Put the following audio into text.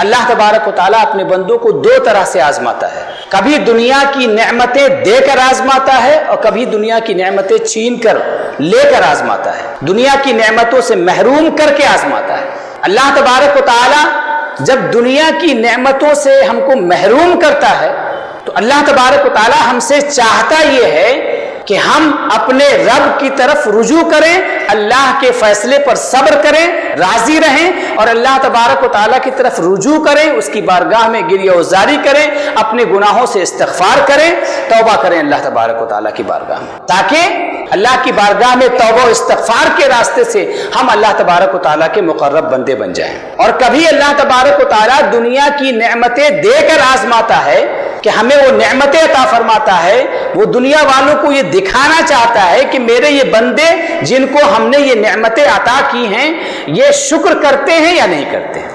अल्लाह तबारक व तआला अपने बंदों को दो तरह से आजमाता है। कभी दुनिया की नेमतें देकर आजमाता है और कभी दुनिया की नेमतें छीन कर लेकर आजमाता है, दुनिया की नेमतों से महरूम करके आजमाता है। अल्लाह तबारक व तआला जब दुनिया की नेमतों से हमको महरूम करता है तो अल्लाह तबारक व तआला हमसे चाहता यह है कि हम अपने रब की तरफ रुजू करें, अल्लाह के फैसले पर सब्र करें, राजी रहें और अल्लाह तबारक व तआला की तरफ रुजू करें, उसकी बारगाह में गिरिया उजारी करें, अपने गुनाहों से इस्तिग़फ़ार करें, तौबा करें अल्लाह तबारक व तआला की बारगाह में, ताकि अल्लाह की बारगाह में तौबा इस्तिग़फ़ार के रास्ते से हम अल्लाह तबारक व तआला के मुक़र्रब बंदे बन जाएं। और कभी अल्लाह तबारक व तआला दुनिया की नेमतें देकर आजमाता है कि हमें वो नेमतें अता फरमाता है, वो दुनिया वालों को ये दिखाना चाहता है कि मेरे ये बंदे जिनको हमने ये नेमतें अता की हैं ये शुक्र करते हैं या नहीं करते हैं।